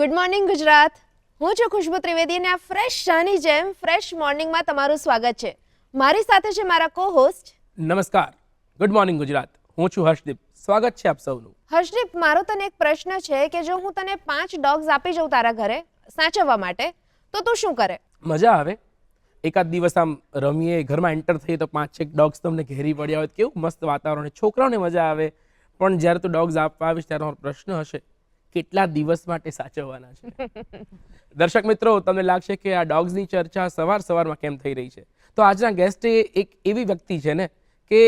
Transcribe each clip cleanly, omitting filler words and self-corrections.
Good morning Gujarat. હું છું ખુશ્બુ ત્રિવેદી અને આ ફ્રેશ શાની જેમ ફ્રેશ મોર્નિંગમાં તમારું સ્વાગત છે. મારી સાથે છે મારા કો-હોસ્ટ. નમસ્કાર, ગુડ મોર્નિંગ ગુજરાત. હું છું હર્ષદીપ. સ્વાગત છે આપ સૌનું. હર્ષદીપ, મારો તને એક પ્રશ્ન છે કે જો હું તને 5 ડોગ્સ આપી જાઉં તારા ઘરે સાચવવા માટે, તો તું શું કરે? મજા આવે. એકાદ દિવસ આમ રમીએ, ઘરમાં એન્ટર થઈએ તો 5-6 ડોગ્સ તમને ઘેરી પડ્યા હોય, કેવું મસ્ત વાતાવરણ, છોકરાઓને મજા આવે. પણ જ્યારે તું ડોગ્સ આપવા આવીશ ત્યારે મારો પ્રશ્ન હશે, કેટલા દિવસ માટે સાચવવાના છે? દર્શક મિત્રો, તમને લાગશે કે આ ડોગ્સની ચર્ચા સવારમાં કેમ થઈ રહી છે? તો આજના ગેસ્ટ એક એવી વ્યક્તિ છે ને કે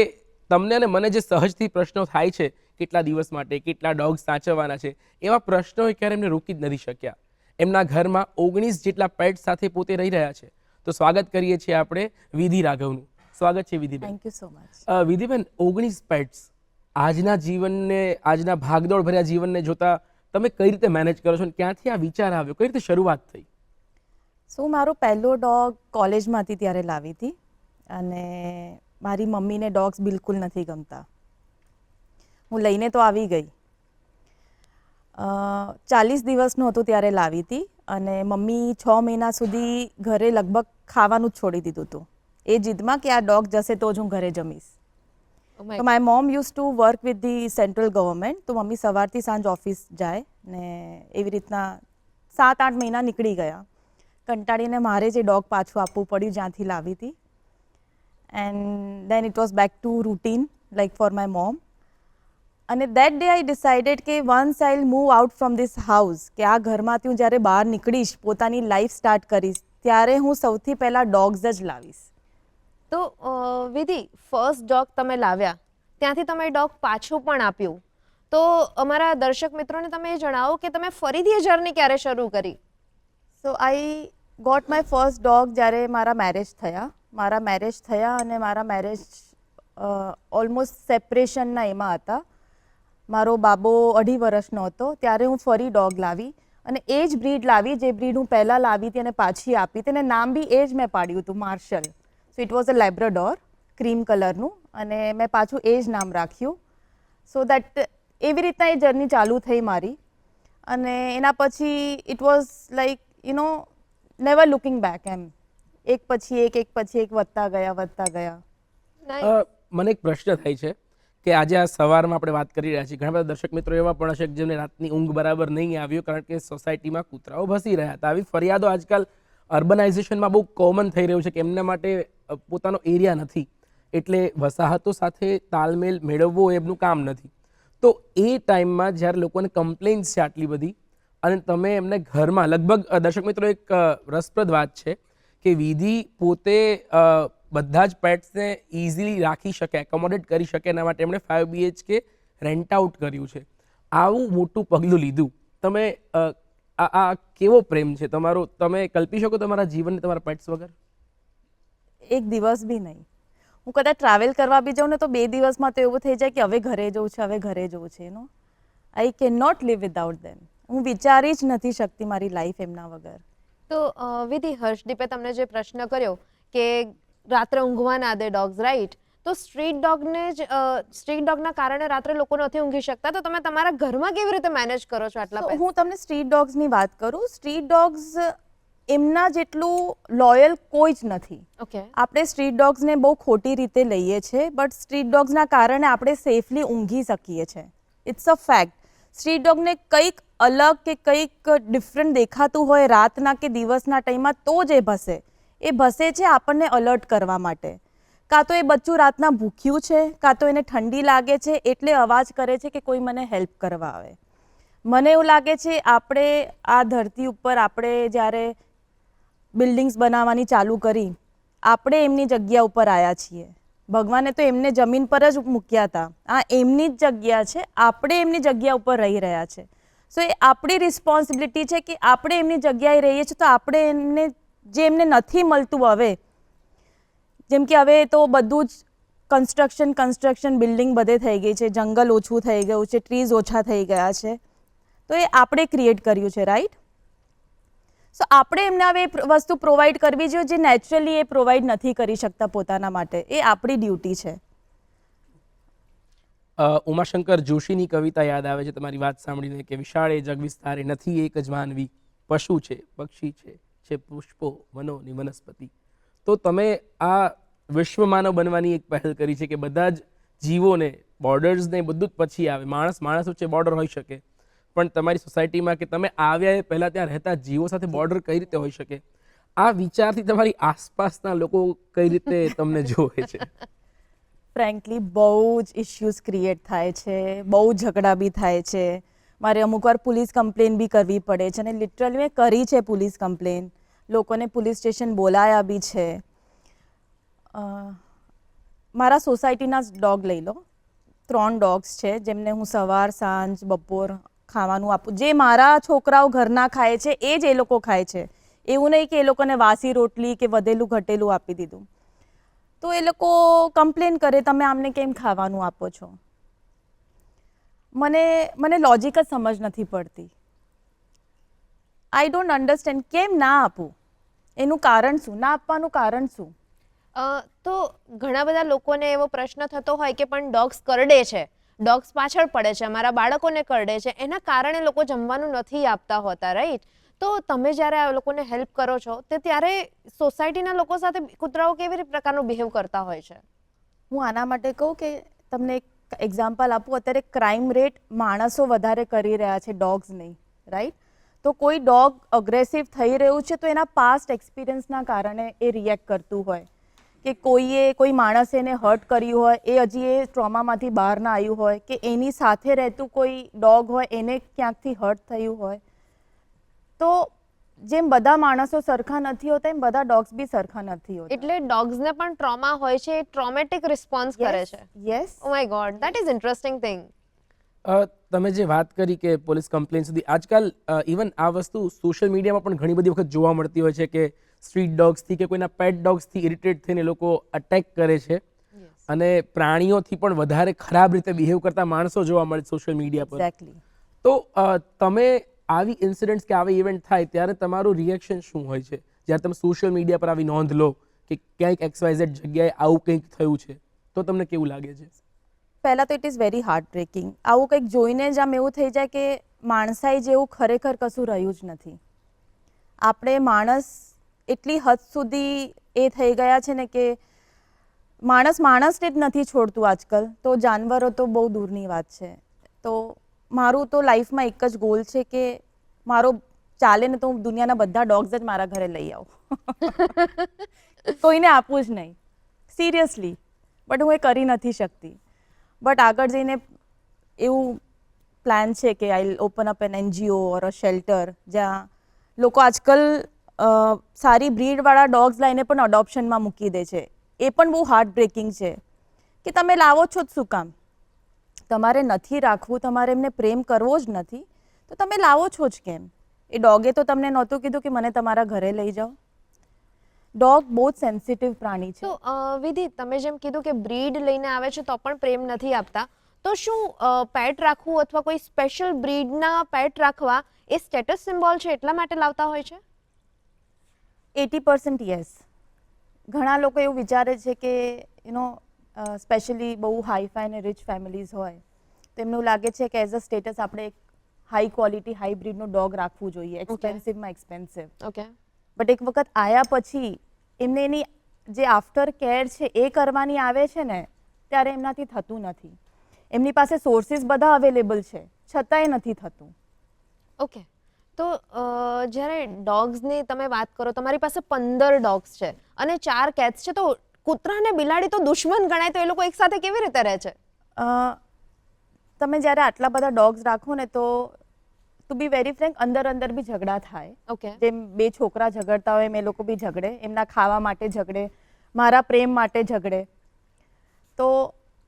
તમને અને મને જે સહજથી પ્રશ્નો થાય છે, કેટલા દિવસ માટે, કેટલા ડોગ્સ સાચવવાના છે, એવા પ્રશ્નો ક્યારે એમને રોકી જ નથી શક્યા. એમના ઘરમાં 19 જેટલા પેટ સાથે પોતે રહી રહ્યા છે. તો સ્વાગત કરીએ છીએ આપણે વિધિ રાઘવનું. સ્વાગત છે વિધિબેન. Thank you so much. વિધિબેન, 19 પેટ્સ આજના જીવનને, આજના ભાગદોડ ભર્યા જીવનને જોતા તમે કઈ રીતે મેનેજ કરો છો અને ક્યાંથી આ વિચાર આવ્યો, કઈ રીતે શરૂઆત થઈ? મારો પહેલો ડોગ કોલેજમાં હતી ત્યારે લાવી હતી અને મારી મમ્મીને ડોગ્સ બિલકુલ નથી ગમતા. હું લઈને તો આવી ગઈ. 40 દિવસનું હતું ત્યારે લાવી હતી અને મમ્મી 6 મહિના સુધી ઘરે લગભગ ખાવાનું જ છોડી દીધું હતું એ જીદમાં કે આ ડોગ જશે તો જ હું ઘરે જમીશ. તો my mom use to work with the central government. તો મમ્મી સવારથી સાંજ ઓફિસ જાય ને એવી રીતના 7-8 મહિના નીકળી ગયા. કંટાળીને મારે જે ડોગ પાછું આપવું પડ્યું જ્યાંથી લાવી હતી. And then it was back to routine like for my mom. અને દેટ ડે આઈ ડિસાઇડેડ કે once I will move out from this house, કે આ ઘરમાંથી હું જ્યારે બહાર નીકળીશ, પોતાની લાઈફ સ્ટાર્ટ કરીશ, ત્યારે હું સૌથી પહેલાં ડોગ્સ જ લાવીશ. તો વિધિ, ફર્સ્ટ ડોગ તમે લાવ્યા, ત્યાંથી તમે ડોગ પાછું પણ આપ્યું, તો અમારા દર્શક મિત્રોને તમે એ જણાવો કે તમે ફરીથી એ જર્ની ક્યારે શરૂ કરી? So I got my first dog જ્યારે મારા મેરેજ થયા અને મારા મેરેજ ઓલમોસ્ટ સેપરેશનના એમાં હતા. મારો બાબો 2.5 વર્ષનો હતો ત્યારે હું ફરી ડોગ લાવી અને એ જ બ્રીડ લાવી જે બ્રીડ હું પહેલાં લાવી હતી અને પાછી આપી હતી, અને નામ બી એ જ મેં પાડ્યું હતું, Marshal. So it was a Labrador, cream કલરનું, અને મેં પાછું એ જ નામ રાખ્યું. સો દેટ એવી રીતના એ જર્ની ચાલુ થઈ મારી. અને એના પછી it was like never looking back. એમ એક પછી એક વધતા ગયા. મને એક પ્રશ્ન થાય છે કે આજે આ સવારમાં આપણે વાત કરી રહ્યા છીએ, ઘણા બધા દર્શક મિત્રો એવા પણ હશે કે જેમને રાતની ઊંઘ બરાબર નહીં આવ્યો કારણ કે સોસાયટીમાં કૂતરાઓ ભસી રહ્યા હતા. આવી ફરિયાદો આજકાલ અર્બનાઇઝેશનમાં બહુ કોમન થઈ રહ્યું છે કે એમના માટે પોતાનો એરિયા નથી, એટલે વસાહતો સાથે તાલમેલ મેળવવો એમનું કામ નથી. તો એ ટાઈમમાં જ્યારે લોકોને કમ્પ્લેન્ટ્સ છે આટલી બધી અને તમે એમને ઘરમાં, લગભગ દર્શક મિત્રો એક રસપ્રદ વાત છે કે વિધિ પોતે બધા જ પેટ્સને ઇઝીલી રાખી શકે, એકોમોડેટ કરી શકે, એના માટે એમણે 5 BHK રેન્ટ આઉટ કર્યું છે. આવું મોટું પગલું લીધું તમે, આ કેવો પ્રેમ છે તમારો? તમે કલ્પી શકો તમારા જીવનને તમારા પેટ્સ વગર? એક દિવસ બી નહીં. હું કદાચ ટ્રાવેલ કરવા બી જાઉં ને તો 2 દિવસમાં તો એવું થઈ જાય કે હવે ઘરે જવું છે. I can not leave without them. હું વિચારી જ નથી શકતી મારી લાઈફ એમના વગર. તો વિધિ, હર્ષદીપે તમને જે પ્રશ્ન કર્યો કે રાત્રે ઊંઘવા ના દે ડોગ્સ, રાઈટ? તો સ્ટ્રીટ ડોગના કારણે રાત્રે લોકો નથી ઊંઘી શકતા, તો તમે તમારા ઘરમાં કેવી રીતે મેનેજ કરો છો આટલા પૈસા? હું તમને સ્ટ્રીટ ડોગ્સની વાત કરું. સ્ટ્રીટ ડોગ્સ એમના જેટલું લોયલ કોઈ જ નથી. ઓકે. આપણે સ્ટ્રીટ ડોગ્સને બહુ ખોટી રીતે લઈએ છીએ, બટ સ્ટ્રીટ ડોગ્સના કારણે આપણે સેફલી ઊંઘી શકીએ છીએ. It's a fact. સ્ટ્રીટ ડોગને કંઈક અલગ કે કંઈક ડિફરન્ટ દેખાતું હોય રાતના કે દિવસના ટાઈમમાં તો જ એ ભસે છે આપણને અલર્ટ કરવા માટે. કાં તો એ બચ્ચું રાતના ભૂખ્યું છે, કાં તો એને ઠંડી લાગે છે એટલે અવાજ કરે છે કે કોઈ મને હેલ્પ કરવા આવે. મને એવું લાગે છે આપણે આ ધરતી ઉપર આપણે જ્યારે બિલ્ડિંગ્સ બનાવવાની ચાલુ કરી, આપણે એમની જગ્યા ઉપર આવ્યા છીએ. ભગવાને તો એમને જમીન પર જ મૂક્યા હતા. આ એમની જ જગ્યા છે, આપણે એમની જગ્યા ઉપર રહી રહ્યા છે. સો એ આપણી રિસ્પોન્સિબિલિટી છે કે આપણે એમની જગ્યાએ રહીએ છીએ તો આપણે એમને જે એમને નથી મળતું, હવે જેમ કે હવે તો બધું જ કન્સ્ટ્રક્શન બિલ્ડિંગ બધે થઈ ગઈ છે, જંગલ ઓછું થઈ ગયું છે, ટ્રીઝ ઓછા થઈ ગયા છે, તો એ આપણે ક્રિએટ કર્યું છે, રાઈટ? સો આપણે એમને હવે એ વસ્તુ પ્રોવાઈડ કરવી જોઈએ જે નેચરલી એ પ્રોવાઈડ નથી કરી શકતા પોતાના માટે. એ આપણી ડ્યુટી છે. ઉમાશંકર જોશીની કવિતા યાદ આવે છે તમારી વાત સાંભળીને કે વિશાળે જગ વિસ્તારે નથી એક જ માનવી, પશુ છે, પક્ષી છે પુષ્પો વનોની વનસ્પતિ. તો તમે આ વિશ્વ માનવ બનવાની એક પહેલ કરી છે કે બધા જ જીવોને, બોર્ડર્સને બધું જ પછી આવે. માણસ વચ્ચે બોર્ડર હોઈ શકે, પણ તમારી સોસાયટીમાં કે તમે આવ્યા એ પહેલાં ત્યાં રહેતા જીવો સાથે બોર્ડર કઈ રીતે હોઈ શકે? આ વિચારથી તમારી આસપાસના લોકો કઈ રીતે તમને જોવે છે? ફ્રેન્કલી બહુ જ ઇશ્યુઝ ક્રિએટ થાય છે, બહુ ઝઘડા બી થાય છે. મારે અમુક વાર પોલીસ કમ્પ્લેન બી કરવી પડે છે અને લિટરલી મેં કરી છે પોલીસ કમ્પ્લેન. લોકોને પોલીસ સ્ટેશન બોલાયા બી છે. મારા સોસાયટીના જ ડોગ લઈ લો, 3 ડોગ્સ છે જેમને હું સવાર સાંજ બપોર ખાવાનું આપું. જે મારા છોકરાઓ ઘરના ખાય છે એ જ એ લોકો ખાય છે. એવું નહીં કે એ લોકોને વાસી રોટલી કે વધેલું ઘટેલું આપી દીધું. તો એ લોકો કમ્પ્લેન કરે તમે આમને કેમ ખાવાનું આપો છો. મને લોજિક જ સમજ નથી પડતી. આઈ ડોન્ટ અન્ડરસ્ટેન્ડ કેમ ના આપું, એનું કારણ શું, ના આપવાનું કારણ શું? તો ઘણા બધા લોકોને એવો પ્રશ્ન થતો હોય કે પણ ડોગ્સ કરડે છે, ડોગ્સ પાછળ પડે છે, અમારા બાળકોને કરડે છે, એના કારણે લોકો જમવાનું નથી આપતા હોતા, રાઈટ? તો તમે જ્યારે આ લોકોને હેલ્પ કરો છો તે ત્યારે સોસાયટીના લોકો સાથે કૂતરાઓ કેવી પ્રકારનું બિહેવ કરતા હોય છે? હું આના માટે કહું કે તમને એક એક્ઝામ્પલ આપું. અત્યારે ક્રાઇમ રેટ માણસો વધારે કરી રહ્યા છે, ડોગ્સ નહીં, રાઈટ? તો કોઈ ડોગ અગ્રેસિવ થઈ રહ્યું છે તો એના પાસ્ટ એક્સપિરિયન્સના કારણે એ રિએક્ટ કરતું હોય, કે કોઈ માણસે એને હર્ટ કર્યું હોય, એ હજી એ ટ્રોમામાંથી બહાર ના આવ્યું હોય, કે એની સાથે રહેતું કોઈ ડોગ હોય એને ક્યાંકથી હર્ટ થયું હોય. તો જેમ બધા માણસો સરખા નથી હોતા એમ બધા ડોગ્સ બી સરખા નથી હોતા. એટલે ડોગ્સને પણ ટ્રોમા હોય છે, ટ્રોમેટિક રિસ્પોન્સ કરે છે. Yes. Oh my God, that is interesting thing. તમે જે વાત કરી કે પોલીસ કમ્પ્લેન સુધી, આજકાલ ઇવન આ વસ્તુ સોશિયલ મીડિયામાં પણ ઘણી બધી વખત જોવા મળતી હોય છે કે સ્ટ્રીટ ડોગ્સથી કે કોઈના પેટ ડોગ્સથી ઇરિટેટ થઈને લોકો અટેક કરે છે અને પ્રાણીઓથી પણ વધારે ખરાબ રીતે બિહેવ કરતા માણસો જોવા મળે સોશિયલ મીડિયા પર. એક્ઝેક્ટલી. તો તમે આવી ઇન્સિડન્ટ્સ કે આવી ઇવેન્ટ થાય ત્યારે તમારું રિએક્શન શું હોય છે જ્યારે તમે સોશિયલ મીડિયા પર આવી નોંધ લો કે ક્યાંક XYZ જગ્યાએ આવું કંઈક થયું છે, તો તમને કેવું લાગે છે? પહેલાં તો it is very heartbreaking. આવું કંઈક જોઈને જ આમ એવું થઈ જાય કે માણસાઈ જેવું ખરેખર કશું રહ્યું જ નથી. આપણે માણસ એટલી હદ સુધી એ થઈ ગયા છે ને કે માણસને જ નથી છોડતું આજકાલ, તો જાનવરો તો બહુ દૂરની વાત છે. તો મારું તો લાઈફમાં એક જ ગોલ છે કે મારો ચાલે ને તો હું દુનિયાના બધા ડોગ્સ જ મારા ઘરે લઈ આવું. કોઈને આપવું જ નહીં, સિરિયસલી. બટ હું એ કરી નથી શકતી. બટ આગળ જઈને એવું પ્લાન છે કે I open up an NGO or a shelter જ્યાં લોકો આજકાલ સારી બ્રીડવાળા ડોગ્સ લાવીને પણ અડોપ્શનમાં મૂકી દે છે. એ પણ બહુ હાર્ટ બ્રેકિંગ છે કે તમે લાવો છો જ શું કામ? તમારે નથી રાખવું, તમારે એમને પ્રેમ કરવો જ નથી, તો તમે લાવો છો જ કેમ? એ ડોગે તો તમને નહોતું કીધું કે મને તમારા ઘરે લઈ જાઓ. ડોગ બહુ જ સેન્સિટિવ પ્રાણી છે. તો વિધિ, તમે જેમ કીધું કે બ્રીડ લઈને આવે છે તો પણ પ્રેમ નથી આપતા, તો શું પેટ રાખવું અથવા કોઈ સ્પેશિયલ બ્રીડના પેટ રાખવા એ સ્ટેટસ સિમ્બોલ છે એટલા માટે લાવતા હોય છે? 80% યસ. ઘણા લોકો એવું વિચારે છે કે સ્પેશિયલી બહુ હાઈફાઈ અને રિચ ફેમિલીઝ હોય તો એમને લાગે છે કે એઝ અ સ્ટેટસ આપણે એક હાઈ ક્વોલિટી હાઈ બ્રીડનો ડોગ રાખવું જોઈએ, એક્સપેન્સિવમાં એક્સપેન્સિવ. ઓકે. બટ એક વખત આવ્યા પછી એમને એની જે આફ્ટર કેર છે એ કરવાની આવે છે ને ત્યારે એમનાથી થતું નથી. એમની પાસે સોર્સિસ બધા અવેલેબલ છે છતાંય નથી થતું. ઓકે. તો જ્યારે ડોગ્સની તમે વાત કરો, તમારી પાસે 15 ડોગ્સ છે અને 4 કેટ્સ છે, તો કૂતરા અને બિલાડી તો દુશ્મન ગણાય, તો એ લોકો એકસાથે કેવી રીતે રહે છે? તમે જ્યારે આટલા બધા ડોગ્સ રાખો ને તો ટુ બી વેરી ફ્રેન્ક અંદર બી ઝઘડા થાય. ઓકે. જેમ 2 છોકરા ઝઘડતા હોય એમ એ લોકો બી ઝઘડે, એમના ખાવા માટે ઝઘડે, મારા પ્રેમ માટે ઝઘડે. તો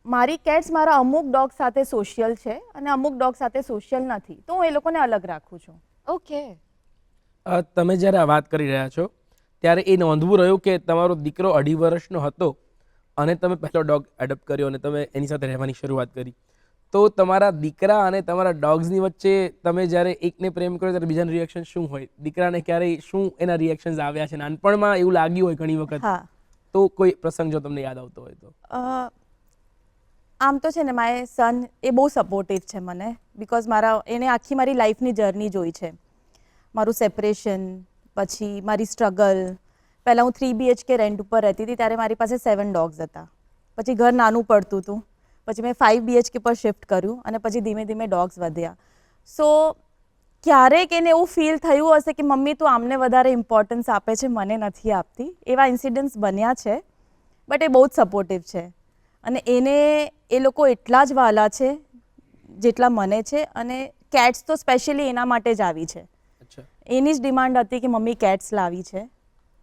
મારી કેટ્સ મારા અમુક ડોગ સાથે સોશિયલ છે અને અમુક ડોગ સાથે સોશિયલ નથી, તો હું એ લોકોને અલગ રાખું છું. ઓકે. તમે જ્યારે આ વાત કરી રહ્યા છો ત્યારે એ નોંધવું રહ્યું કે તમારો દીકરો 2.5 વર્ષનો હતો અને તમે પહેલો ડોગ એડોપ્ટ કર્યો અને તમે એની સાથે રહેવાની શરૂઆત કરી. તો તમારા દીકરા અને તમારા ડોગ્સની વચ્ચે તમે જ્યારે એકને પ્રેમ કરો ત્યારે બીજાનું રિએક્શન શું હોય? દીકરાને ક્યારેય શું એના રિએક્શન્સ આવ્યા છે? નાનપણમાં એવું લાગ્યું હોય ઘણી વખત, હા. તો કોઈ પ્રસંગ જો તમને યાદ આવતો હોય તો? આમ તો છે ને માય સન એ બહુ સપોર્ટિવ છે મને, બિકોઝ એને આખી મારી લાઈફની જર્ની જોઈ છે. મારું સેપરેશન, પછી મારી સ્ટ્રગલ. પહેલાં હું 3 BHK રેન્ટ ઉપર રહેતી હતી ત્યારે મારી પાસે 7 ડોગ્સ હતા. પછી ઘર નાનું પડતું હતું, પછી મેં 5 BHK પર શિફ્ટ કર્યું અને પછી ધીમે ધીમે ડોગ્સ વધ્યા. સો ક્યારેક એને એવું ફીલ થયું હશે કે મમ્મી તું આમને વધારે ઇમ્પોર્ટન્સ આપે છે, મને નથી આપતી. એવા ઇન્સિડન્ટ્સ બન્યા છે, બટ એ બહુ જ સપોર્ટિવ છે અને એને એ લોકો એટલા જ વાલા છે જેટલા મને છે. અને કેટ્સ તો સ્પેશિયલી એના માટે જ આવી છે. અચ્છા, એની જ ડિમાન્ડ હતી કે મમ્મી કેટ્સ લાવી છે.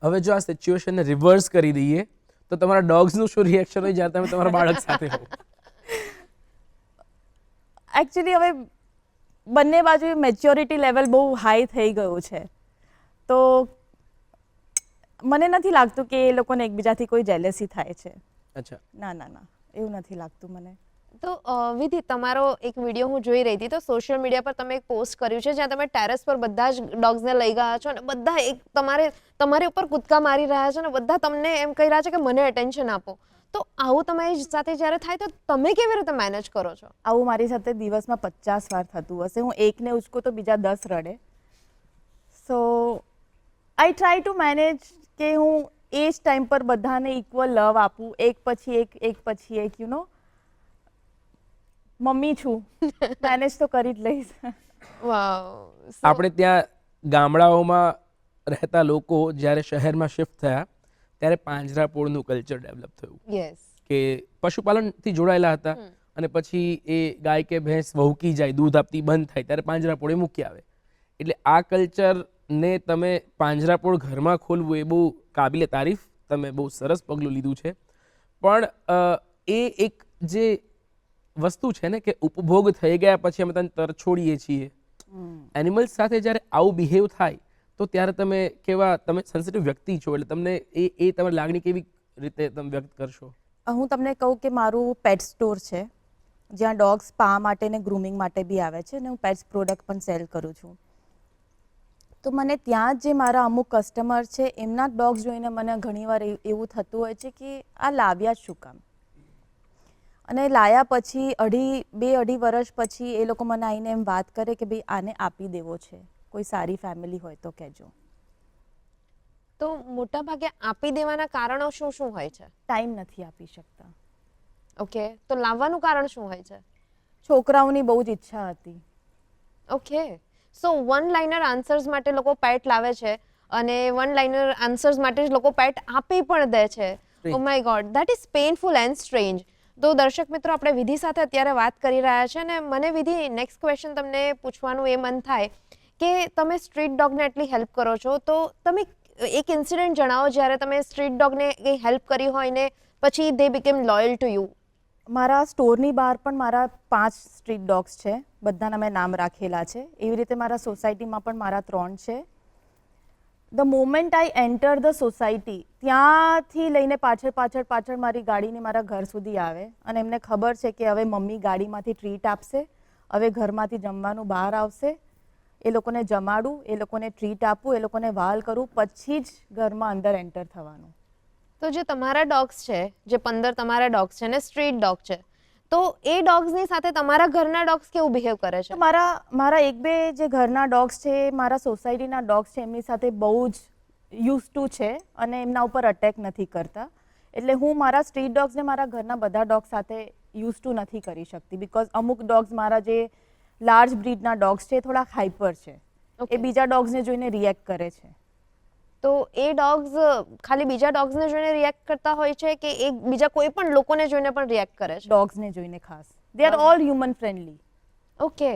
હવે જો આ સિચ્યુએશનને રિવર્સ કરી દઈએ તો તમારા ડોગ્સનું શું રિએક્શન હોય જ્યારે તમે તમારા બાળક સાથે હો? એકચ્યુઅલી હવે બંને બાજુ મેચ્યોરિટી લેવલ બહુ હાઈ થઈ ગયું છે, તો મને નથી લાગતું કે એ લોકોને એકબીજાથી કોઈ જેલેસી થાય છે. અચ્છા, ના ના ના, એવું નથી લાગતું મને. તો વિધિ, તમારો એક વિડીયો હું જોઈ રહી હતી, તો સોશિયલ મીડિયા પર તમે એક પોસ્ટ કર્યું છે જ્યાં તમે ટેરેસ પર બધા જ ડોગ્સને લઈ ગયા છો અને બધા એક તમારી ઉપર કૂદકા મારી રહ્યા છે અને બધા તમને એમ કહી રહ્યા છે કે મને અટેન્શન આપો. તો આવું તમારી સાથે જ્યારે થાય તો તમે કેવી રીતે મેનેજ કરો છો? આવું મારી સાથે દિવસમાં 50 વાર થતું હશે. હું એકને ઉચકું તો બીજા 10 રડે. સો આઈ ટ્રાય ટુ મેનેજ કે હું એ જ ટાઈમ પર બધાને ઇક્વલ લવ આપું, એક પછી એક યુ નો. મમ્મી છું, મેનેજ તો કરી જ લઈશ. વાવ. આપણે ત્યાં ગામડાઓમાં રહેતા લોકો જ્યારે શહેરમાં શિફ્ટ થયા ત્યારે પાંજરાપોળનું કલ્ચર ડેવલપ થયું યસ. કે પશુપાલનથી જોડાયેલા હતા અને પછી એ ગાય કે ભેંસ વહુકી જાય, દૂધ આપતી બંધ થાય ત્યારે પાંજરાપોળે મૂકી આવે. એટલે આ કલ્ચરને તમે પાંજરાપોળ ઘરમાં ખોલવું એ બહુ કાબિલે તારીફ, તમે બહુ સરસ પગલું લીધું છે. પણ એ એક જે વસ્તુ છે ને કે ઉપભોગ થઈ ગયા પછી અમે તને તરછોડીએ છીએ, એનિમલ્સ સાથે જ્યારે આવું બિહેવ થાય તો ત્યારે તમે સેન્સિટિવ વ્યક્તિ છો, એટલે તમને એ તમારી લાગણી કેવી રીતે તમે વ્યક્ત કરશો? હું તમને કહું કે મારું પેટ સ્ટોર છે જ્યાં ડોગ્સ સ્પા માટે ને ગ્રૂમિંગ માટે બી આવે છે અને હું પેટ્સ પ્રોડક્ટ પણ સેલ કરું છું. તો મને ત્યાં જે મારા અમુક કસ્ટમર છે એમના ડોગ્સ જોઈને મને ઘણીવાર એવું થતું હોય છે કે આ લાવ્યા જ શું કામ. અને લાયા પછી 2-2.5 વર્ષ પછી એ લોકો મને આવીને એમ વાત કરે કે ભાઈ આને આપી દેવો છે, કોઈ સારી ફેમિલી હોય તો કહેજો. તો મોટા ભાગે આપી દેવાના કારણો શું શું હોય છે? ટાઈમ નથી આપી શકતા. ઓકે, તો લાવવાનું કારણ શું હોય છે? છોકરાઓની બહુ જ ઈચ્છા હતી. ઓકે, સો વન લાઇનર આન્સર્સ માટે લોકો પેટ લાવે છે અને વન લાઇનર આન્સર્સ માટે જ લોકો પેટ આપી પણ દે છે. Oh my God, that is painful and strange. તો દર્શક મિત્રો, આપણે વિધિ સાથે અત્યારે વાત કરી રહ્યા છે અને મને વિધિ નેક્સ્ટ ક્વેશ્ચન તમને પૂછવાનું એ મન થાય કે તમે સ્ટ્રીટ ડોગને એટલી હેલ્પ કરો છો, તો તમે એક ઇન્સિડન્ટ જણાવો જ્યારે તમે સ્ટ્રીટ ડોગને કંઈ હેલ્પ કરી હોય ને પછી દે બીકેમ લોયલ ટુ યુ. મારા સ્ટોરની બહાર પણ મારા 5 સ્ટ્રીટ ડોગ્સ છે, બધાના મેં નામ રાખેલા છે. એવી રીતે મારા સોસાયટીમાં પણ મારા 3 છે. The moment I enter the society, ત્યાંથી લઈને પાછળ મારી ગાડીને મારા ઘર સુધી આવે અને એમને ખબર છે કે હવે મમ્મી ગાડીમાંથી ટ્રીટ આપશે, હવે ઘરમાંથી જમવાનું બહાર આવશે, એ લોકોને જમાડું, એ લોકોને ટ્રીટ આપું, એ લોકોને વાલ કરું, પછી જ ઘરમાં અંદર એન્ટર થવાનું. તો જે તમારા ડોગ્સ છે, જે 15 તમારા ડોગ્સ છે ને સ્ટ્રીટ ડોગ છે, તો એ ડોગ્સની સાથે તમારા ઘરના ડોગ્સ કેવું બિહેવ કરે છે? તો મારા 1-2 જે ઘરના ડોગ્સ છે, મારા સોસાયટીના ડોગ્સ છે, એમની સાથે બહુ જ યુઝ ટુ છે અને એમના ઉપર અટેક નથી કરતા. એટલે હું મારા સ્ટ્રીટ ડોગ્સને મારા ઘરના બધા ડોગ્સ સાથે યુઝ ટુ નથી કરી શકતી, બિકોઝ અમુક ડોગ્સ મારા જે લાર્જ બ્રીડના ડોગ્સ છે થોડા હાઈપર છે. એ બીજા ડોગ્સને જોઈને રિએક્ટ કરે છે. તો એ ડોગ્સ ખાલી બીજા ડોગ્સને જોઈને રિએક્ટ કરતા હોય છે કે એક બીજા કોઈ પણ લોકોને જોઈને પણ રિએક્ટ કરે છે? ડોગ્સને જોઈને ખાસ. They are all human friendly. Okay,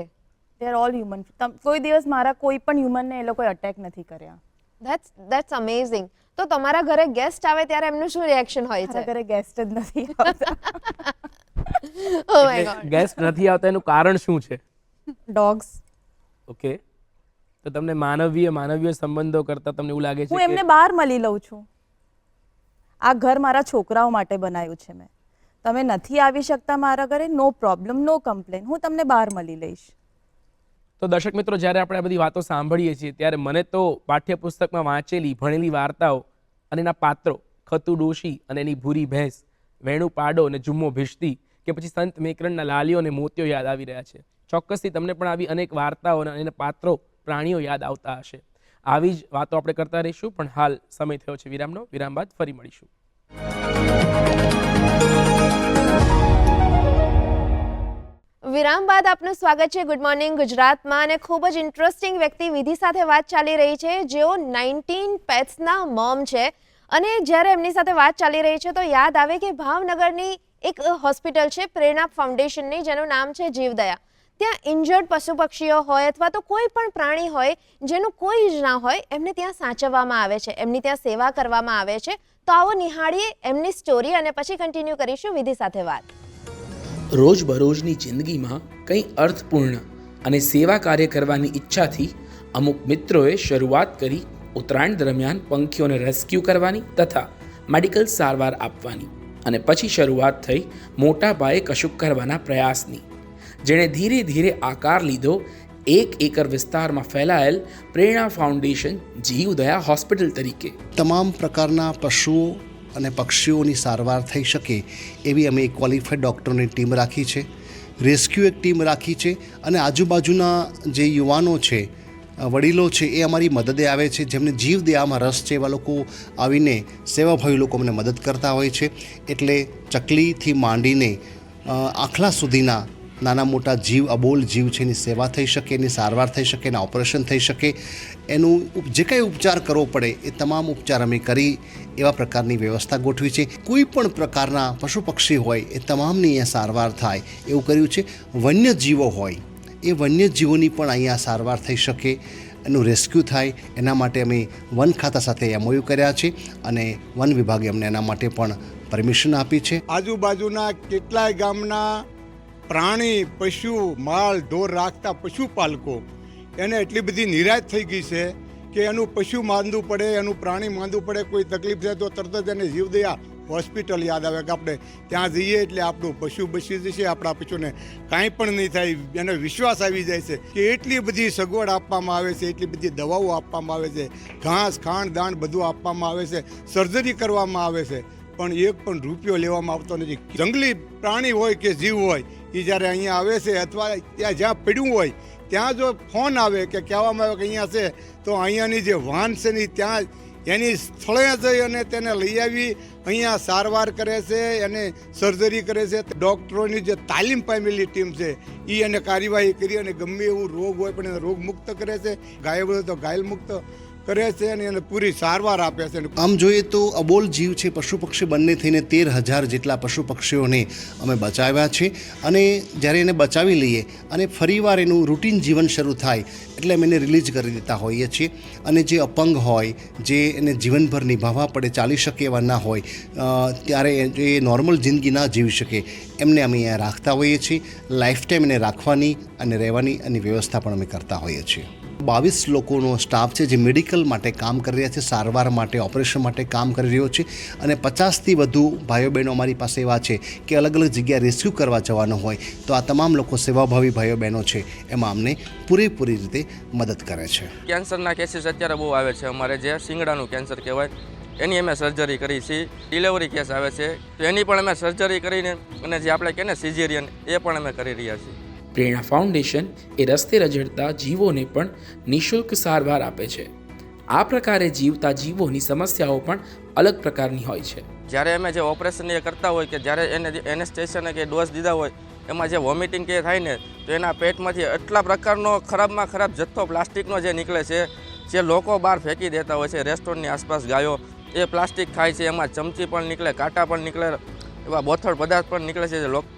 they are all human. કોઈ દિવસ મારા કોઈ પણ હ્યુમનને એ લોકોએ અટેક નથી કર્યા. That's amazing. તો તમારા ઘરે ગેસ્ટ આવે ત્યારે એમનું શું રિએક્શન હોય છે? મારા ઘરે ગેસ્ટ જ નથી આવતા. Oh my God. ગેસ્ટ નથી આવતા એનું કારણ શું છે? ડોગ્સ. ઓકે, તો તમને માનવીય સંબંધો કરતા તમને એવું લાગે છે હું એમને બહાર મળી લઉં છું. આ ઘર મારા છોકરાઓ માટે બનાવ્યું છે મેં. તમે નથી આવી શકતા મારા ઘરે, નો પ્રોબ્લેમ, નો કમ્પ્લેન, હું તમને બહાર મળી લઈશ. તો દર્શક મિત્રો, જ્યારે આપણે આ બધી વાતો સાંભળીએ છીએ ત્યારે મને તો પાઠ્યપુસ્તકમાં વાંચેલી ભણેલી વાર્તાઓ અને એના પાત્રો ખતુ ડોશી અને એની ભૂરી ભેંસ, વેણુ પાડો અને જુમ્મો ભીષ્તી, કે પછી સંત મેકરણના લાલીઓ અને મોતીઓ યાદ આવી રહ્યા છે. ચોક્કસથી તમને પણ આવી અનેક વાર્તાઓ અને પાત્રો, પ્રાણીઓ યાદ આવતા હશે. આવી જ વાતો આપણે કરતા રહીશું, પણ હાલ સમય થયો છે વિરામનો. વિરામ બાદ ફરી મળીશું. વિરામ બાદ આપનું સ્વાગત છે ગુડ મોર્નિંગ ગુજરાતમાં. અને ખૂબ જ ઇન્ટરેસ્ટિંગ વ્યક્તિ વિધિ સાથે વાત ચાલી રહી છે, જેઓ 19 પેટ્સના મોમ છે. અને જ્યારે એમની સાથે વાત ચાલી રહી છે તો યાદ આવે કે ભાવનગરની એક હોસ્પિટલ છે પ્રેરણા ફાઉન્ડેશનની, જેનું નામ છે જીવદયા. ત્યાં ઇન્જર્ડ પશુ પક્ષીઓ હોય અથવા તો કોઈ પણ પ્રાણી હોય જેનું કોઈ જ ના હોય, એમને ત્યાં સાચવવામાં આવે છે, એમની ત્યાં સેવા કરવામાં આવે છે. તો આવો નિહાળીએ એમની સ્ટોરી અને પછી કન્ટિન્યુ કરીશું વિધિ સાથે વાત. રોજબરોજની જિંદગીમાં કંઈ અર્થપૂર્ણ અને સેવા કાર્ય કરવાની ઈચ્છાથી અમુક મિત્રોએ શરૂઆત કરી ઉત્તરાયણ દરમિયાન પંખીઓને રેસ્ક્યુ કરવાની તથા મેડિકલ સારવાર આપવાની. અને પછી શરૂઆત થઈ મોટા પાયે કશુંક કરવાના પ્રયાસની, જેણે ધીરે ધીરે આકાર લીધો 1 એકર વિસ્તારમાં ફેલાયેલ પ્રેરણા ફાઉન્ડેશન જીવદયા હોસ્પિટલ તરીકે. તમામ પ્રકારના પશુઓ અને પક્ષીઓની સારવાર થઈ શકે એવી અમે એક ક્વોલિફાઈડ ડૉક્ટરોની ટીમ રાખી છે, રેસ્ક્યુ એક ટીમ રાખી છે. અને આજુબાજુના જે યુવાનો છે, વડીલો છે, એ અમારી મદદે આવે છે. જેમને જીવદયામાં રસ છે એવા લોકો આવીને સેવાભાવી લોકો અમને મદદ કરતા હોય છે. એટલે ચકલીથી માંડીને આખલા સુધીના નાના મોટા જીવ, અબોલ જીવ છે, એની સેવા થઈ શકે, એની સારવાર થઈ શકે, એના ઓપરેશન થઈ શકે, એનું જે કંઈ ઉપચાર કરવો પડે એ તમામ ઉપચાર અમે કરી એવા પ્રકારની વ્યવસ્થા ગોઠવી છે. કોઈ પણ પ્રકારના પશુ પક્ષી હોય એ તમામની અહીંયા સારવાર થાય એવું કર્યું છે. વન્યજીવો હોય એ વન્યજીવોની પણ અહીંયા સારવાર થઈ શકે, એનું રેસ્ક્યુ થાય, એના માટે અમે વન ખાતા સાથે MOU કર્યા છે અને વન વિભાગે અમને એના માટે પણ પરમિશન આપી છે. આજુબાજુના કેટલાય ગામના પ્રાણી, પશુ, માલ ઢોર રાખતા પશુપાલકો એને એટલી બધી નિરાશ થઈ ગઈ છે કે એનું પશુ માંદવું પડે, એનું પ્રાણી માંદવું પડે, કોઈ તકલીફ થાય તો તરત જ એને જીવદયા હોસ્પિટલ યાદ આવે કે આપણે ત્યાં જઈએ એટલે આપણું પશુ બચી જશે, આપણા પશુને કાંઈ પણ નહીં થાય, એને વિશ્વાસ આવી જાય છે કે એટલી બધી સગવડ આપવામાં આવે છે, એટલી બધી દવાઓ આપવામાં આવે છે, ઘાસ, ખાંડ, દાણ બધું આપવામાં આવે છે, સર્જરી કરવામાં આવે છે, પણ એક પણ રૂપિયો લેવામાં આવતો નથી. જંગલી પ્રાણી હોય કે જીવ હોય એ જ્યારે અહીંયા આવે છે અથવા ત્યાં જ્યાં પડ્યું હોય ત્યાં જો ફોન આવે કે કહેવામાં આવે કે અહીંયા છે, તો અહીંયાની જે વાન છે ને ત્યાં એની સ્થળે જઈ અને તેને લઈ આવી અહીંયા સારવાર કરે છે, એને સર્જરી કરે છે. ડૉક્ટરોની જે તાલીમ પામેલી ટીમ છે એ એને કાર્યવાહી કરી અને ગમે એવું રોગ હોય પણ એને રોગ મુક્ત કરે છે, ઘાયલ હોય તો ઘાયલ મુક્ત કરે છે અને એને પૂરી સારવાર આપે છે. આમ જોઈએ તો અબોલ જીવ છે, પશુ પક્ષી બંને થઈને 13,000 જેટલા પશુ પક્ષીઓને અમે બચાવ્યા છે. અને જ્યારે એને બચાવી લઈએ અને ફરીવાર એનું રૂટીન જીવન શરૂ થાય એટલે અમે એને રિલીઝ કરી દેતા હોઈએ છીએ. અને જે અપંગ હોય, જે એને જીવનભર નિભાવવા પડે, ચાલી શકે એવા ના હોય, ત્યારે જે નોર્મલ જિંદગી ના જીવી શકે એમને અમે અહીંયા રાખતા હોઈએ છીએ. લાઈફ ટાઈમ એને રાખવાની અને રહેવાની અને વ્યવસ્થા પણ અમે કરતા હોઈએ છીએ. 22 લોકોનો સ્ટાફ છે જે મેડિકલ માટે કામ કરી રહ્યા છે, સારવાર માટે, ઓપરેશન માટે કામ કરી રહ્યો છે. અને 50થી વધુ ભાઈઓ બહેનો અમારી પાસે એવા છે કે અલગ અલગ જગ્યાએ રેસ્ક્યુ કરવા જવાનું હોય તો આ તમામ લોકો સેવાભાવી ભાઈઓ બહેનો છે એમાં અમને પૂરેપૂરી રીતે મદદ કરે છે. કેન્સરના કેસીસ અત્યારે બહુ આવે છે. અમારે જે શિંગડાનું કેન્સર કહેવાય એની અમે સર્જરી કરી છે. ડિલિવરી કેસ આવે છે તો એની પણ અમે સર્જરી કરીને અને જે આપણે કહે ને સિઝેરિયન એ પણ અમે કરી રહ્યા છીએ. પ્રેરણા ફાઉન્ડેશન એ રસ્તે રઝળતા જીવોને પણ નિઃશુલ્ક સારવાર આપે છે. આ પ્રકારે જીવતા જીવોની સમસ્યાઓ પણ અલગ પ્રકારની હોય છે. જ્યારે અમે જે ઓપરેશન એ કરતા હોય કે જ્યારે એને એનેસ્થેસિયાને કે ડોઝ દીધા હોય એમાં જે વોમિટિંગ કે થાય ને તો એના પેટમાંથી એટલા પ્રકારનો ખરાબમાં ખરાબ જથ્થો પ્લાસ્ટિકનો જે નીકળે છે, જે લોકો બહાર ફેંકી દેતા હોય છે. રેસ્ટોરન્ટની આસપાસ ગાયો એ પ્લાસ્ટિક ખાય છે, એમાં ચમચી પણ નીકળે, કાંટા પણ નીકળે, એવા બોથડ પદાર્થ પણ નીકળે છે.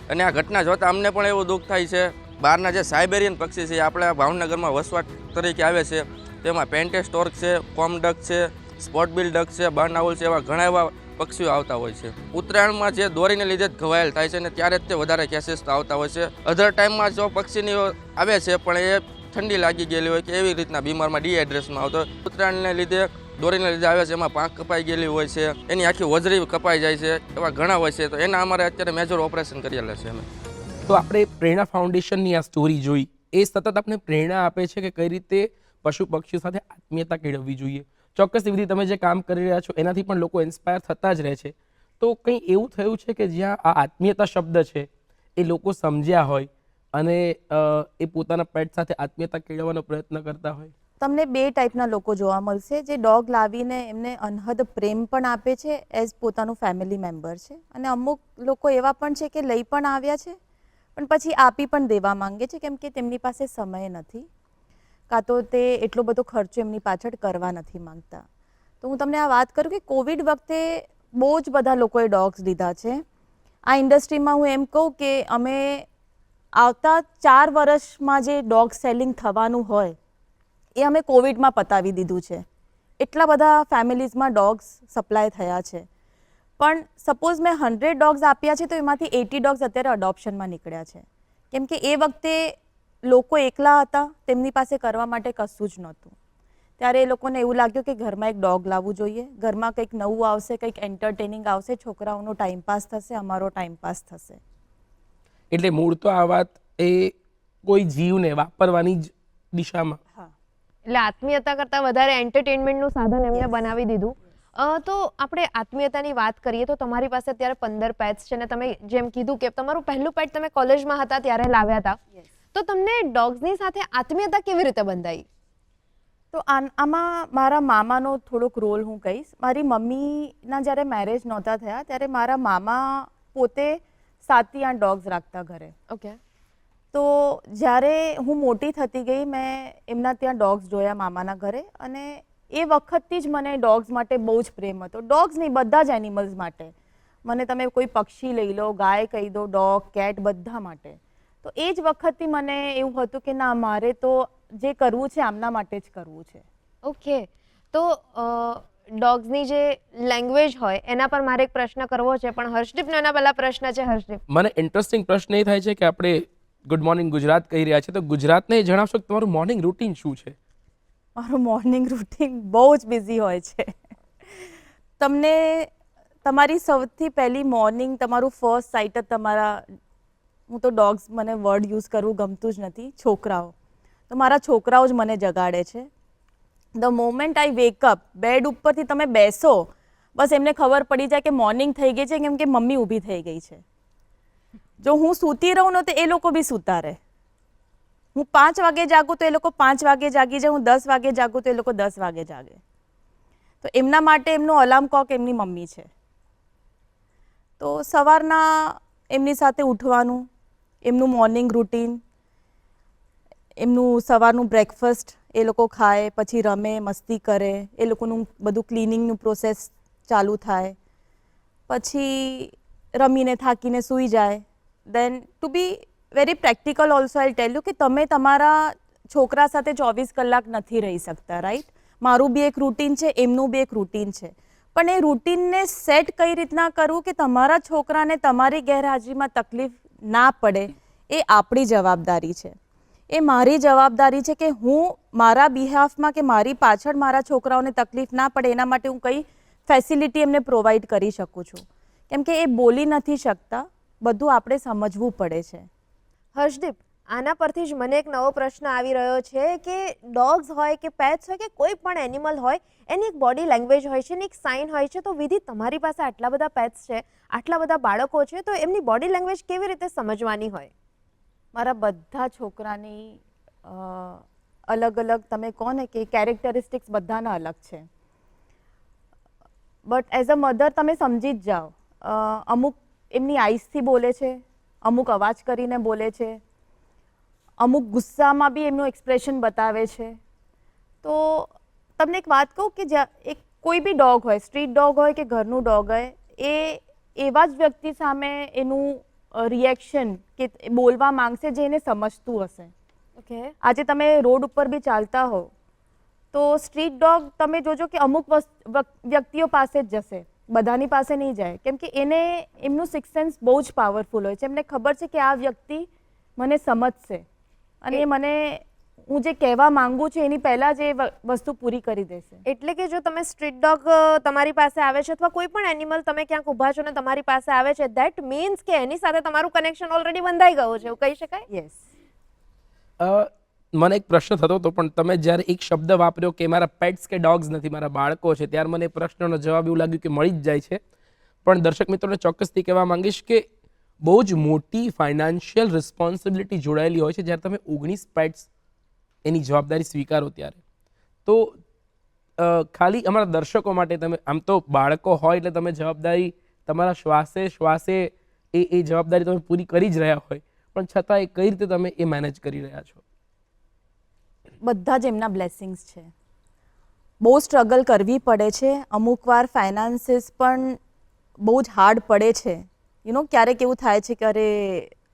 અને આ ઘટના જોતાં અમને પણ એવું દુઃખ થાય છે. બહારના જે સાઇબેરિયન પક્ષી છે એ આપણા ભાવનગરમાં વસવાટ તરીકે આવે છે, તેમાં પેન્ટેડ સ્ટોર્ક છે, કોમડક છે, સ્પોટબિલ ડક છે, બર્નાઉલ છે, એવા ઘણા એવા પક્ષીઓ આવતા હોય છે. ઉત્તરાયણમાં જે દોરીને લીધે જ ઘવાયેલ થાય છે ને ત્યારે જ તે વધારે કેસીસ આવતા હોય છે. અધર ટાઈમમાં જો પક્ષીની આવે છે પણ એ ઠંડી લાગી ગયેલી હોય કે એવી રીતના બીમારમાં ડિહાઇડ્રેશનમાં આવતો. ઉત્તરાયણને લીધે દોરીને લીધે આવે છે, એમાં પાંખ કપાઈ ગયેલી હોય છે, એની આખી હોજરી કપાઈ જાય છે, એવા ઘણા હોય છે. તો એના અમારે અત્યારે મેજર ઓપરેશન કરેલા છે અમે. તો આપણે પ્રેરણા ફાઉન્ડેશનની આ સ્ટોરી જોઈ, એ સતત આપણે પ્રેરણા આપે છે કે કઈ રીતે પશુ પક્ષીઓ સાથે આત્મીયતા કેળવવી જોઈએ. ચોક્કસ વિધિ તમે જે કામ કરી રહ્યા છો એનાથી પણ લોકો ઇન્સ્પાયર થતા જ રહે છે. તો કંઈ એવું થયું છે કે જ્યાં આ આત્મીયતા શબ્દ છે એ લોકો સમજ્યા હોય અને એ પોતાના પેટ સાથે આત્મીયતા કેળવવાનો પ્રયત્ન કરતા હોય? તમને બે ટાઈપના લોકો જોવા મળશે, જે ડોગ લાવીને એમને અનહદ પ્રેમ પણ આપે છે એઝ પોતાનું ફેમિલી મેમ્બર છે, અને અમુક લોકો એવા પણ છે કે લઈ પણ આવ્યા છે પણ પછી આપી પણ દેવા માંગે છે, કેમ કે તેમની પાસે સમય નથી, કાં તો તે એટલો બધો ખર્ચો એમની પાછળ કરવા નથી માંગતા. તો હું તમને આ વાત કરું કે કોવિડ વખતે બહુ જ બધા લોકોએ ડોગ્સ લીધા છે. આ ઇન્ડસ્ટ્રીમાં હું એમ કહું કે અમે આવતા 4 વર્ષમાં જે ડોગ સેલિંગ થવાનું હોય એ અમે કોવિડમાં પતાવી દીધું છે. એટલા બધા ફેમિલીઝમાં ડોગ્સ સપ્લાય થયા છે. પણ સપોઝ મેં 100 ડોગ્સ આપ્યા છે તો એમાંથી 80 ડોગ્સ અત્યારે અડોપ્શનમાં નીકળ્યા છે, કેમ કે એ વખતે લોકો એકલા હતા, તેમની પાસે કરવા માટે કશું જ નહોતું. ત્યારે એ લોકોને એવું લાગ્યું કે ઘરમાં એક ડોગ લાવવું જોઈએ, ઘરમાં કંઈક નવું આવશે, કંઈક એન્ટરટેનિંગ આવશે, છોકરાઓનો ટાઈમપાસ થશે, અમારો ટાઈમપાસ થશે. એટલે મૂળ તો આ વાત એ કોઈ જીવને વાપરવાની જ દિશામાં. હા, એટલે આત્મીયતા કરતાં વધારે એન્ટરટેનમેન્ટનું સાધન એમને બનાવી દીધું. તો આપણે આત્મીયતાની વાત કરીએ તો તમારી પાસે અત્યારે 15 પેટ્સ છે, અને તમે જેમ કીધું કે તમારું પહેલું પેટ તમે કોલેજમાં હતા ત્યારે લાવ્યા હતા, તો તમને ડોગ્સની સાથે આત્મીયતા કેવી રીતે બંધાઈ? તો આમાં મારા મામાનો થોડોક રોલ હું કહીશ. મારી મમ્મીના જ્યારે મેરેજ નહોતા થયા ત્યારે મારા મામા પોતે 7 થી 8 ડોગ્સ રાખતા ઘરે. ઓકે. તો જ્યારે હું મોટી થતી ગઈ મેં એમના ત્યાં ડોગ્સ જોયા મામાના ઘરે, અને એ વખતથી જ મને ડોગ્સ માટે બહુ જ પ્રેમ હતો. ડોગ્સ નહીં, બધા જ એનિમલ્સ માટે. મને તમે કોઈ પક્ષી લઈ લો, ગાય કહી દો, ડોગ, કેટ, બધા માટે. તો એ જ વખતથી મને એવું હતું કે ના, મારે તો જે કરવું છે આમના માટે જ કરવું છે. ઓકે. તો ડોગ્સની જે લેંગ્વેજ હોય એના પર મારે એક પ્રશ્ન કરવો છે, પણ હર્ષદીપનો એના પહેલા પ્રશ્ન છે. હર્ષદીપ, મને ઇન્ટરેસ્ટિંગ પ્રશ્ન એ થાય છે કે આપણે ગુડ મોર્નિંગ ગુજરાત કહી રહ્યા છે, તો ગુજરાતને એ જણાવશો કે તમારું મોર્નિંગ રૂટીન શું છે? મારું મોર્નિંગ રૂટીન બહુ જ બિઝી હોય છે. તમને તમારી સૌથી પહેલી મોર્નિંગ, તમારું ફર્સ્ટ સાઇટ જ તમારા, હું તો ડોગ્સ, મને વર્ડ યુઝ કરવું ગમતું જ નથી, છોકરાઓ, તો મારા છોકરાઓ જ મને જગાડે છે. The moment I wake up, bed ઉપરથી તમે બેસો, બસ એમને ખબર પડી જાય કે મોર્નિંગ થઈ ગઈ છે, કેમ કે મમ્મી ઊભી થઈ ગઈ છે. જો હું સૂતી રહું ને તો એ લોકો બી સૂતા રહે. હું 5 વાગે જાગું તો એ લોકો 5 વાગે જાગી જાય, હું 10 વાગે જાગું તો એ લોકો 10 વાગે જાગે. તો એમના માટે એમનો અલાર્મ ક્લોક એમની મમ્મી છે. તો સવારના એમની સાથે ઉઠવાનું, એમનું મોર્નિંગ રૂટીન, એમનું સવારનું બ્રેકફાસ્ટ એ લોકો ખાય, પછી રમે, મસ્તી કરે, એ લોકોનું બધું ક્લિનિંગનું પ્રોસેસ ચાલુ થાય, પછી રમીને થાકીને સૂઈ જાય. Then to be very practical also I tell you કે તમે તમારા છોકરા સાથે 24 કલાક નથી રહી શકતા, રાઈટ? મારું બી એક રૂટીન છે, એમનું બી એક રૂટીન છે, પણ એ રૂટીનને સેટ કઈ રીતના કરવું કે તમારા છોકરાને તમારી ગેરહાજરીમાં તકલીફ ના પડે, એ આપણી જવાબદારી છે. એ મારી જવાબદારી છે કે હું મારા બિહાફમાં કે મારી પાછળ મારા છોકરાઓને તકલીફ ના પડે એના માટે હું કઈ ફેસિલિટી એમને પ્રોવાઈડ કરી શકું છું, કેમ કે એ બોલી નથી શકતા, બધું આપણે સમજવું પડે છે. હર્ષદીપ, આના પરથી જ મને એક નવો પ્રશ્ન આવી રહ્યો છે કે ડોગ્સ હોય કે પેટ્સ હોય કે કોઈ પણ એનિમલ હોય, એની એક બોડી લેંગ્વેજ હોય છે, એની એક સાઇન હોય છે. તો વિધિ, તમારી પાસે આટલા બધા પેટ્સ છે, આટલા બધા બાળકો છે, તો એમની બોડી લેંગ્વેજ કેવી રીતે સમજવાની હોય? મારા બધા છોકરાની અલગ અલગ, તમે કહો ને કે કેરેક્ટરિસ્ટિક્સ બધાના અલગ છે, બટ એઝ અ મધર તમે સમજી જ જાઓ. અમુક એમની આઈસથી બોલે છે, અમુક અવાજ કરીને બોલે છે, અમુક ગુસ્સામાં બી એમનું એક્સપ્રેશન બતાવે છે. તો તમને એક વાત કહું કે જ્યાં એક કોઈ બી ડોગ હોય, સ્ટ્રીટ ડોગ હોય કે ઘરનું ડોગ હોય, એ એવા જ વ્યક્તિ સામે એનું રિએક્શન કે બોલવા માંગશે જે એને સમજતું હશે. ઓકે. આજે તમે રોડ ઉપર બી ચાલતા હો તો સ્ટ્રીટ ડોગ તમે જોજો કે અમુક વ્યક્તિઓ પાસે જ જશે, બધાની પાસે નહીં જાય, કેમ કે એને એમનું સિક્સ સેન્સ બહુ જ પાવરફુલ હોય છે. એમને ખબર છે કે આ વ્યક્તિ મને સમજશે અને મને હું જે કહેવા માંગુ છું એની પહેલાં જ એ વસ્તુ પૂરી કરી દેશે. એટલે કે જો તમે સ્ટ્રીટ ડોગ તમારી પાસે આવે છે, અથવા કોઈ પણ એનિમલ તમે ક્યાંક ઊભા છો ને તમારી પાસે આવે છે, ધેટ મીન્સ કે એની સાથે તમારું કનેક્શન ઓલરેડી બંધાઈ ગયું છે, એવું કહી શકાય? યસ. મને એક પ્રશ્ન થતો હતો, પણ તમે જ્યારે એક શબ્દ વાપર્યો કે મારા પેટ્સ કે ડોગ્સ નથી, મારા બાળકો છે, ત્યારે મને એ પ્રશ્નનો જવાબ એવું લાગ્યું કે મળી જ જાય છે. પણ દર્શક મિત્રોને ચોક્કસથી કહેવા માંગીશ કે બહુ જ મોટી ફાઇનાન્શિયલ રિસ્પોન્સિબિલિટી જોડાયેલી હોય છે જ્યારે તમે 19 પેટ્સ એની જવાબદારી સ્વીકારો ત્યારે. તો ખાલી અમારા દર્શકો માટે તમે આમ તો બાળકો હોય એટલે તમે જવાબદારી તમારા શ્વાસે શ્વાસે એ જવાબદારી તમે પૂરી કરી જ રહ્યા હોય, પણ છતાં એ કઈ રીતે તમે એ મેનેજ કરી રહ્યા છો? બધા જ એમના બ્લેસિંગ્સ છે. બહુ સ્ટ્રગલ કરવી પડે છે. અમુક વાર ફાઇનાન્સીસ પણ બહુ જ હાર્ડ પડે છે. ક્યારેક એવું થાય છે કે અરે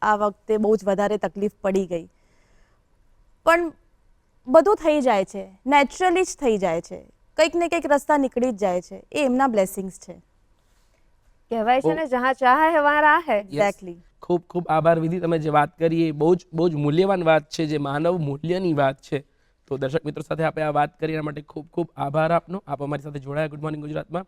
આ વખતે બહુ જ વધારે તકલીફ પડી ગઈ, પણ બધું થઈ જાય છે, નેચરલી જ થઈ જાય છે. કંઈક ને કંઈક રસ્તા નીકળી જ જાય છે. એ એમના બ્લેસિંગ્સ છે. કહેવાય છે ને જહાં ચાહ હે વહાં રાહ હે. એક્ઝેક્ટલી. ખૂબ ખૂબ આભાર વિધિ, તમે જે વાત કરી એ બહુ જ મૂલ્યવાન વાત છે, જે માનવ મૂલ્યની વાત છે. તો દર્શક મિત્રો સાથે આપણે આ વાત કરી એના માટે ખૂબ ખૂબ આભાર આપનો. આપ અમારી સાથે જોડાયા ગુડ મોર્નિંગ ગુજરાતમાં.